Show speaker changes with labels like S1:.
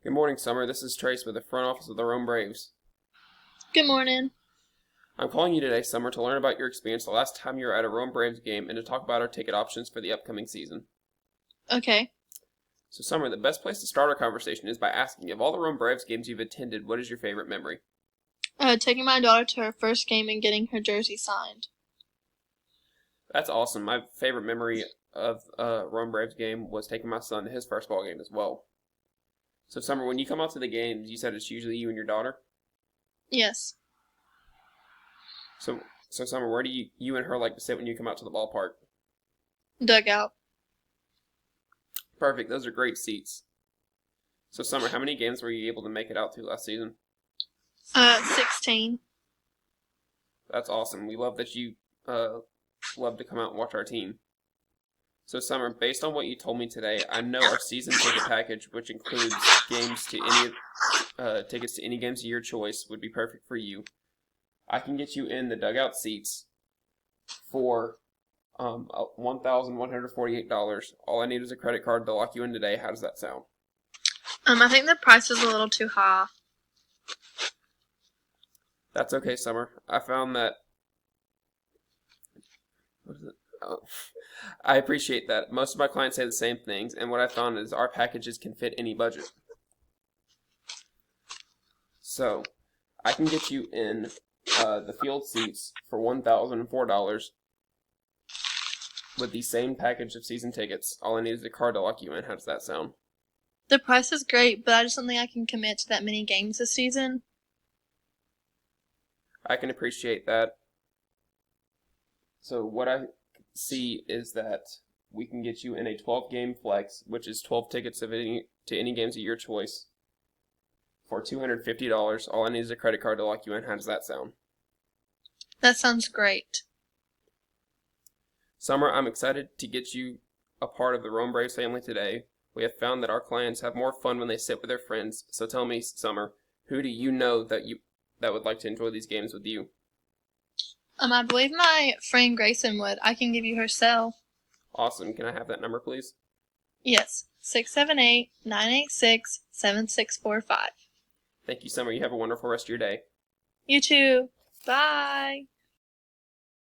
S1: Good morning, Summer. This is Trace with the front office of the Rome Braves.
S2: Good morning.
S1: I'm calling you today, Summer, to learn about your experience the last time you were at a Rome Braves game and to talk about our ticket options for the upcoming season.
S2: Okay.
S1: So, Summer, the best place to start our conversation is by asking, of all the Rome Braves games you've attended, what is your favorite memory?
S2: Taking my daughter to her first game and getting her jersey signed.
S1: That's awesome. My favorite memory of a Rome Braves game was taking my son to his first ball game as well. So, Summer, when you come out to the games, you said it's usually you and your daughter?
S2: Yes.
S1: So Summer, where do you and her like to sit when you come out to the ballpark?
S2: Dugout.
S1: Perfect. Those are great seats. So, Summer, how many games were you able to make it out to last season?
S2: 16.
S1: That's awesome. We love that you love to come out and watch our team. So, Summer, based on what you told me today, I know our season ticket package, which includes games to any tickets to any games of your choice, would be perfect for you. I can get you in the dugout seats for $1,148. All I need is a credit card to lock you in today. How does that sound?
S2: I think the price is a little too high.
S1: That's okay, Summer. I found that. What is it? Oh, I appreciate that. Most of my clients say the same things, and what I found is our packages can fit any budget. So, I can get you in the field seats for $1,004 with the same package of season tickets. All I need is a card to lock you in. How does that sound?
S2: The price is great, but I just don't think I can commit to that many games this season.
S1: I can appreciate that. So what I see is that we can get you in a 12-game flex, which is 12 tickets to any games of your choice, for $250. All I need is a credit card to lock you in. How does that sound?
S2: That sounds great.
S1: Summer, I'm excited to get you a part of the Rome Braves family today. We have found that our clients have more fun when they sit with their friends. So tell me, Summer, who do you know that would like to enjoy these games with you?
S2: I believe my friend Grayson would. I can give you her cell.
S1: Awesome. Can I have that number, please?
S2: Yes. 678-986-7645.
S1: Thank you, Summer. You have a wonderful rest of your day.
S2: You too. Bye.